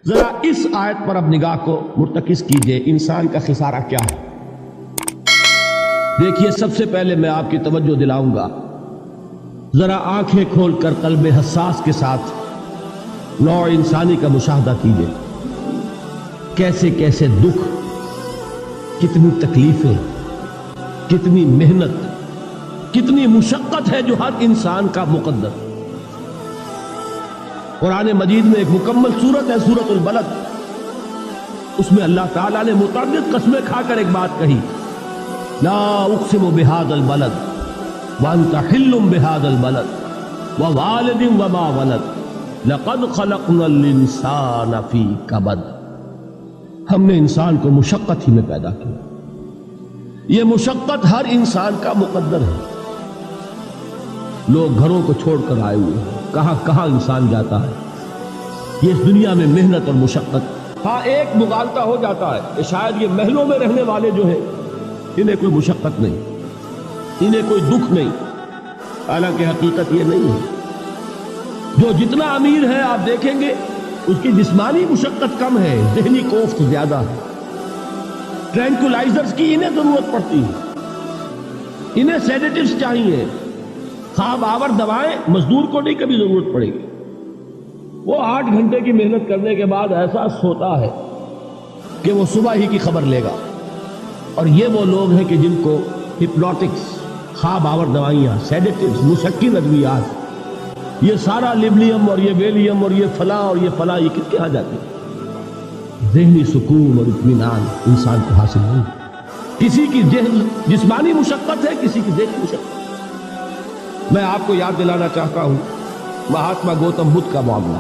ذرا اس آیت پر اب نگاہ کو مرتکز کیجئے، انسان کا خسارہ کیا ہے؟ دیکھیے، سب سے پہلے میں آپ کی توجہ دلاؤں گا، ذرا آنکھیں کھول کر قلب حساس کے ساتھ نوع انسانی کا مشاہدہ کیجئے۔ کیسے کیسے دکھ، کتنی تکلیفیں، کتنی محنت، کتنی مشقت ہے جو ہر انسان کا مقدر۔ قرآن مجید میں ایک مکمل سورت ہے، سورت البلد، اس میں اللہ تعالیٰ نے متعدد قسمیں کھا کر ایک بات کہی، لا اقسم بہذا البلد وانت حل بہذا البلد ووالد وما ولد لقد خلقنا الانسان فی کبد۔ ہم نے انسان کو مشقت ہی میں پیدا کیا، یہ مشقت ہر انسان کا مقدر ہے۔ لوگ گھروں کو چھوڑ کر آئے ہوئے ہیں، کہاں کہاں انسان جاتا ہے، یہ اس دنیا میں محنت اور مشقت۔ ہاں، ایک مغالطہ ہو جاتا ہے کہ شاید یہ محلوں میں رہنے والے جو ہیں انہیں کوئی مشقت نہیں، انہیں کوئی دکھ نہیں، حالانکہ حقیقت یہ نہیں ہے۔ جو جتنا امیر ہے آپ دیکھیں گے اس کی جسمانی مشقت کم ہے، ذہنی کوفت زیادہ ہے۔ ٹرینکولائزرز کی انہیں ضرورت پڑتی ہے، انہیں سیڈیٹیوز چاہیے، خواب آور دوائیں مزدور کو نہیں کبھی ضرورت پڑے گی۔ وہ 8 گھنٹے کی محنت کرنے کے بعد ایسا سوتا ہے کہ وہ صبح ہی کی خبر لے گا۔ اور یہ وہ لوگ ہیں کہ جن کو ہپنوٹکس، خواب آور دوائیاں، سیڈیٹیوز، مسکن ادویات، یہ سارا لیبلیم اور یہ ویلیم اور یہ فلاں اور یہ فلاں، یہ کس کے ہاں جاتی ہے؟ ذہنی سکون اور اطمینان انسان کو حاصل نہیں۔ کسی کی جسمانی مشقت ہے، کسی کی ذہنی مشقت۔ میں آپ کو یاد دلانا چاہتا ہوں مہاتما گوتم بدھ کا معاملہ۔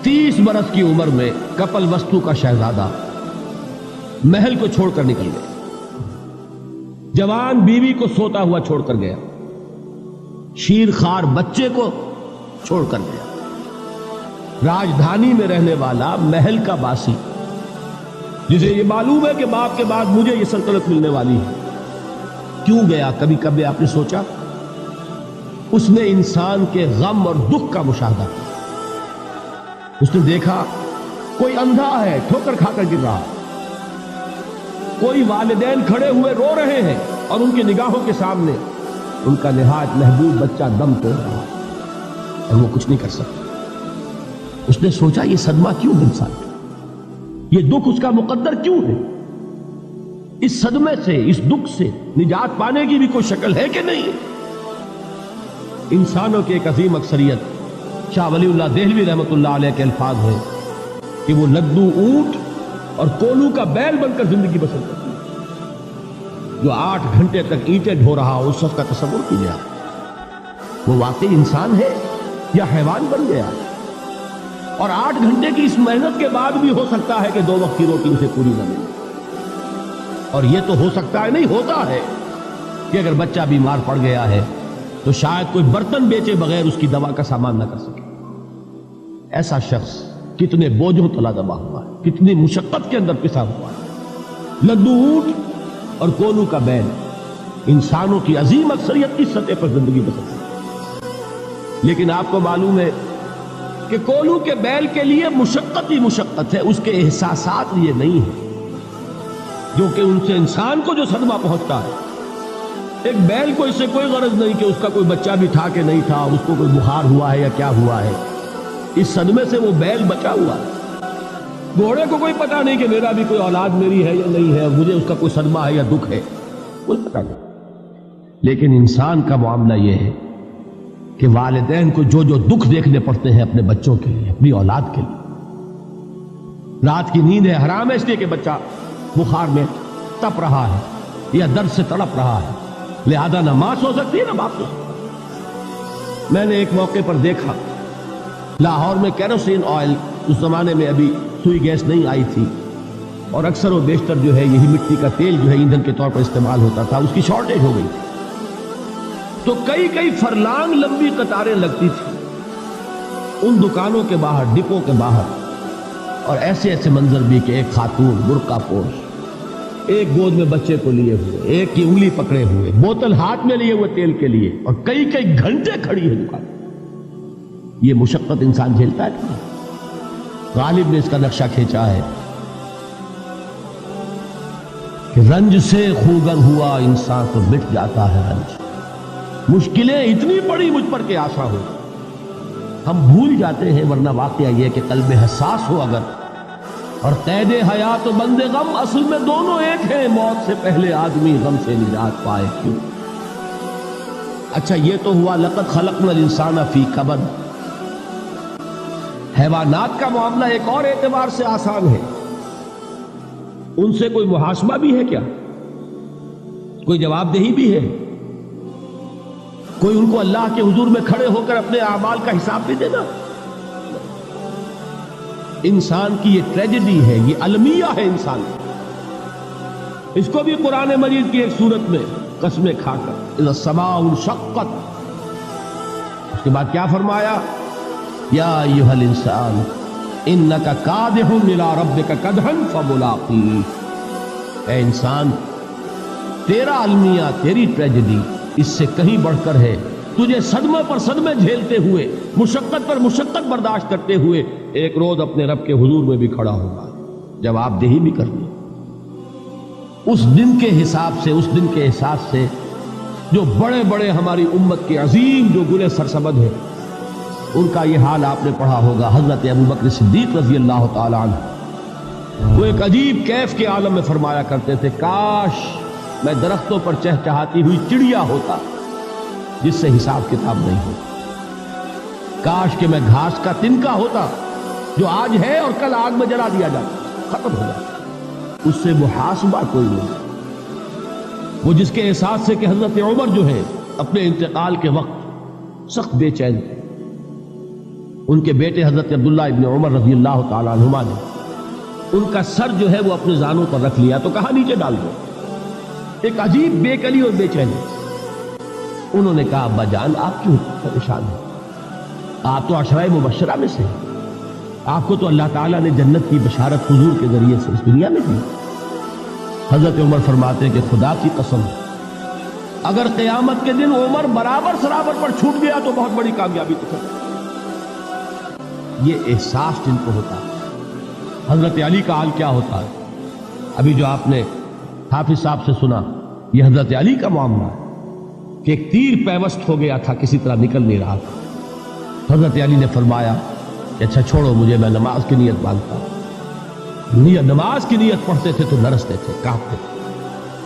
30 برس کی عمر میں کپل وستو کا شہزادہ محل کو چھوڑ کر نکل گیا، جوان بیوی کو سوتا ہوا چھوڑ کر گیا، شیر خوار بچے کو چھوڑ کر گیا۔ راجدھانی میں رہنے والا محل کا باسی، جسے یہ معلوم ہے کہ باپ کے بعد مجھے یہ سلطنت ملنے والی ہے، کیوں گیا؟ کبھی کبھی آپ نے سوچا؟ اس نے انسان کے غم اور دکھ کا مشاہدہ کیا۔ اس نے دیکھا کوئی اندھا ہے، ٹھوکر کھا کر گر رہا، کوئی والدین کھڑے ہوئے رو رہے ہیں اور ان کی نگاہوں کے سامنے ان کا نہایت محبوب بچہ دم توڑ رہا ہے اور وہ کچھ نہیں کر سکتا۔ اس نے سوچا یہ صدمہ کیوں ہے انسان کا، یہ دکھ اس کا مقدر کیوں ہے؟ اس صدمے سے، اس دکھ سے نجات پانے کی بھی کوئی شکل ہے کہ نہیں؟ انسانوں کی ایک عظیم اکثریت، شاہ ولی اللہ دہلوی رحمۃ اللہ علیہ کے الفاظ ہیں کہ وہ لدو اونٹ اور کولو کا بیل بن کر زندگی بسر کرتی ہے۔ جو 8 گھنٹے تک اینٹیں ڈھو رہا ہو، اس شخص کا تصور کیجیے، وہ واقعی انسان ہے یا حیوان بن گیا؟ اور 8 گھنٹے کی اس محنت کے بعد بھی ہو سکتا ہے کہ 2 وقت کی روٹی اسے پوری نہ ملے۔ اور یہ تو ہو سکتا ہے، نہیں ہوتا ہے، کہ اگر بچہ بیمار پڑ گیا ہے تو شاید کوئی برتن بیچے بغیر اس کی دوا کا سامان نہ کر سکے۔ ایسا شخص کتنے بوجھوں تلا دبا ہوا ہے، کتنی مشقت کے اندر پسا ہوا ہے۔ لدو اونٹ اور کولو کا بیل، انسانوں کی عظیم اکثریت کی سطح پر زندگی بسر کرتی ہے۔ لیکن آپ کو معلوم ہے کہ کولو کے بیل کے لیے مشقت ہی مشقت ہے، اس کے احساسات یہ نہیں ہیں جو کہ ان سے انسان کو جو صدمہ پہنچتا ہے۔ ایک بیل کو اس سے کوئی غرض نہیں کہ اس کا کوئی بچہ بھی تھا کہ نہیں تھا، اس کو کوئی بخار ہوا ہے یا کیا ہوا ہے، اس صدمے سے وہ بیل بچا ہوا ہے۔ گھوڑے کو کوئی پتہ نہیں کہ میرا بھی کوئی اولاد میری ہے یا نہیں ہے، مجھے اس کا کوئی صدمہ ہے یا دکھ ہے، کوئی پتہ نہیں۔ لیکن انسان کا معاملہ یہ ہے کہ والدین کو جو جو دکھ دیکھنے پڑتے ہیں اپنے بچوں کے لیے، اپنی اولاد کے لیے۔ رات کی نیند ہے حرام ہے اس لیے کہ بچہ بخار میں تپ رہا ہے یا درد سے تڑپ رہا ہے، لہذا نہ ماں سو سکتی ہے نہ باپ سو سکتا۔ میں نے ایک موقع پر دیکھا، لاہور میں کیروسین آئل، اس زمانے میں ابھی سوئی گیس نہیں آئی تھی اور اکثر و بیشتر جو ہے یہی مٹی کا تیل جو ہے ایندھن کے طور پر استعمال ہوتا تھا، اس کی شارٹیج ہو گئی تھی، تو کئی فرلانگ لمبی قطاریں لگتی تھی ان دکانوں کے باہر، ڈپوں کے باہر، اور ایسے منظر بھی کہ ایک خاتون برقع پوش، ایک گود میں بچے کو لیے ہوئے، ایک کی انگلی پکڑے ہوئے، بوتل ہاتھ میں لیے ہوئے تیل کے لیے، اور کئی گھنٹے کھڑی ہے دکان۔ یہ مشقت انسان جھیلتا ہے کہ غالب نے اس کا نقشہ کھینچا ہے کہ رنج سے خوگر ہوا انسان تو مٹ جاتا ہے رنج. مشکلیں اتنی بڑی مجھ پر کہ آسان ہو ہم بھول جاتے ہیں، ورنہ واقعہ یہ کہ قلب حساس ہو اگر اور قید حیات و بند غم اصل میں دونوں ایک ہیں. موت سے پہلے آدمی غم سے نجات پائے کیوں؟ اچھا یہ تو ہوا لقد خلقنا الانسان فی کبد. حیوانات کا معاملہ ایک اور اعتبار سے آسان ہے. ان سے کوئی محاسبہ بھی ہے کیا؟ کوئی جواب دہی بھی ہے؟ کوئی ان کو اللہ کے حضور میں کھڑے ہو کر اپنے اعمال کا حساب بھی دینا؟ انسان کی یہ ٹریجڈی ہے، یہ المیہ ہے انسان کی. اس کو بھی قرآن مجید کی ایک سورت میں قسمیں کھا کر اذا السماء انشقت، اس کے بعد کیا فرمایا؟ یا ایھا الانسان انک کادح الی ربک کدحا فملاقیہ. اے انسان تیرا المیہ، تیری ٹریجڈی اس سے کہیں بڑھ کر ہے. تجھے صدمہ پر صدمے جھیلتے ہوئے، مشقت پر مشقت برداشت کرتے ہوئے ایک روز اپنے رب کے حضور میں بھی کھڑا ہوگا، جواب دہی بھی کرنی. اس دن کے حساب سے، اس دن کے احساس سے جو بڑے بڑے ہماری امت کے عظیم جو گلے سرسبد ہیں، ان کا یہ حال آپ نے پڑھا ہوگا. حضرت ابوبکر صدیق رضی اللہ تعالی عنہ وہ ایک عجیب کیف کے عالم میں فرمایا کرتے تھے، کاش میں درختوں پر چہچہاتی ہوئی چڑیا ہوتا جس سے حساب کتاب نہیں ہوتا. کاش کہ میں گھاس کا تنکا ہوتا جو آج ہے اور کل آگ میں جلا دیا جاتا، ختم ہو جاتا، اس سے محاسبہ کوئی نہیں. وہ جس کے احساس سے کہ حضرت عمر جو ہے اپنے انتقال کے وقت سخت بے چین تھے. ان کے بیٹے حضرت عبداللہ ابن عمر رضی اللہ تعالیٰ عنہما نے ان کا سر جو ہے وہ اپنے زانوں پر رکھ لیا تو کہا نیچے ڈال دو. ایک عجیب بے کلی اور بے چینی. انہوں نے کہا ابا جان آپ کیوں پریشان ہیں؟ آپ تو عشرہ مبشرہ میں سے، آپ کو تو اللہ تعالیٰ نے جنت کی بشارت حضور کے ذریعے سے اس دنیا میں دی. حضرت عمر فرماتے ہیں کہ خدا کی قسم اگر قیامت کے دن عمر برابر سرابر پر چھوٹ گیا تو بہت بڑی کامیابی تو ہے. یہ احساس جن کو ہوتا ہے. حضرت علی کا حال کیا ہوتا ہے؟ ابھی جو آپ نے حافظ صاحب سے سنا، یہ حضرت علی کا معاملہ ہے کہ ایک تیر پیوست ہو گیا تھا، کسی طرح نکل نہیں رہا تھا. حضرت علی نے فرمایا کہ اچھا چھوڑو مجھے، میں نماز کی نیت باندھتا ہوں. نماز کی نیت پڑھتے تھے تو لرزتے تھے، کانپتے تھے.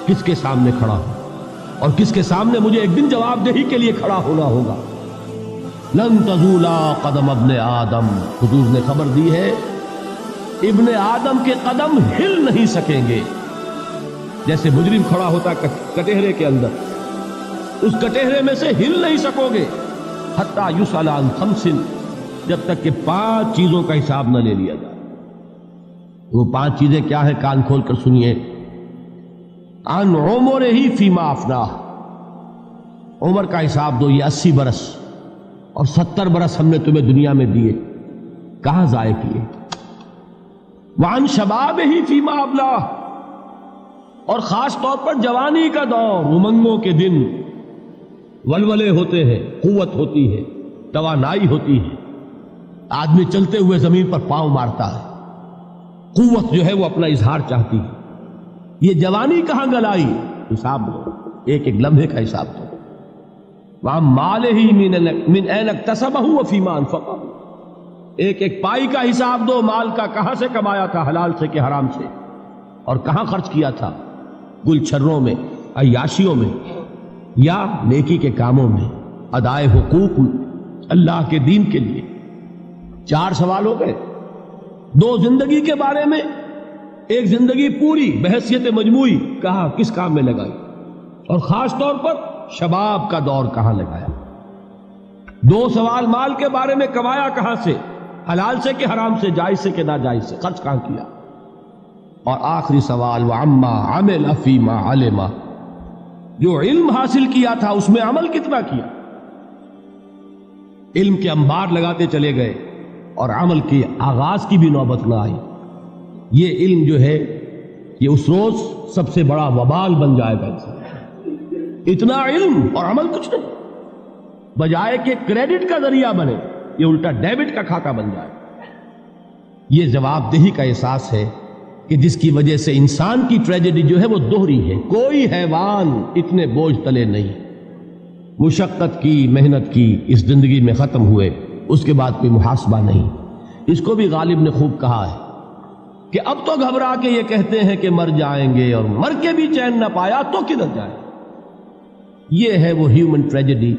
کس کے سامنے کھڑا ہوں اور کس کے سامنے مجھے ایک دن جواب دہی کے لیے کھڑا ہونا ہوگا. لن تزولا قدم ابن آدم، حضور نے خبر دی ہے ابن آدم کے قدم ہل نہیں سکیں گے. جیسے مجرم کھڑا ہوتا کٹہرے کے اندر، اس کٹہرے میں سے ہل نہیں سکو گے حتی یسأل عن خمس، جب تک کہ 5 چیزوں کا حساب نہ لے لیا جائے. وہ 5 چیزیں کیا ہے؟ کان کھول کر سنیے. عن عمرہ فیما افناہ، عمر کا حساب دو. یہ 80 برس اور 70 برس ہم نے تمہیں دنیا میں دیے، کہاں ضائع کیے؟ وعن شبابہ فیما ابلاہ، اور خاص طور پر جوانی کا دور، امنگوں کے دن، ولولے ہوتے ہیں، قوت ہوتی ہے، توانائی ہوتی ہے، آدمی چلتے ہوئے زمین پر پاؤں مارتا ہے، قوت جو ہے وہ اپنا اظہار چاہتی ہے. یہ جوانی کہاں گلائی؟ حساب دو، ایک ایک لمحے کا حساب دو. وہاں مالہ من این اکتسبہ وفیما انفقہ، ایک ایک پائی کا حساب دو. مال کا کہاں سے کمایا تھا، حلال سے کہ حرام سے، اور کہاں خرچ کیا تھا، گل چھروں میں، عیاشیوں میں، یا نیکی کے کاموں میں، ادائے حقوق اللہ کے دین کے لیے. 4 سوال ہو گئے. 2 زندگی کے بارے میں، ایک زندگی پوری بحیثیت مجموعی کہاں کس کام میں لگائی، اور خاص طور پر شباب کا دور کہاں لگایا. 2 سوال مال کے بارے میں، کمایا کہاں سے، حلال سے کہ حرام سے، جائز سے کہ ناجائز سے، خرچ کہاں کیا. اور آخری سوال وعما عمل فیما علم، جو علم حاصل کیا تھا اس میں عمل کتنا کیا. علم کے انبار لگاتے چلے گئے اور عمل کے آغاز کی بھی نوبت نہ آئی. یہ علم جو ہے یہ اس روز سب سے بڑا وبال بن جائے گا. اتنا علم اور عمل کچھ نہیں، بجائے کہ کریڈٹ کا ذریعہ بنے یہ الٹا ڈیبٹ کا کھاتہ بن جائے. یہ جواب دہی کا احساس ہے کہ جس کی وجہ سے انسان کی ٹریجڈی جو ہے وہ دوہری ہے. کوئی حیوان اتنے بوجھ تلے نہیں. مشقت کی، محنت کی، اس زندگی میں ختم ہوئے، اس کے بعد کوئی محاسبہ نہیں. اس کو بھی غالب نے خوب کہا ہے کہ اب تو گھبرا کے یہ کہتے ہیں کہ مر جائیں گے، اور مر کے بھی چین نہ پایا تو کدھر جائے. یہ ہے وہ ہیومن ٹریجڈی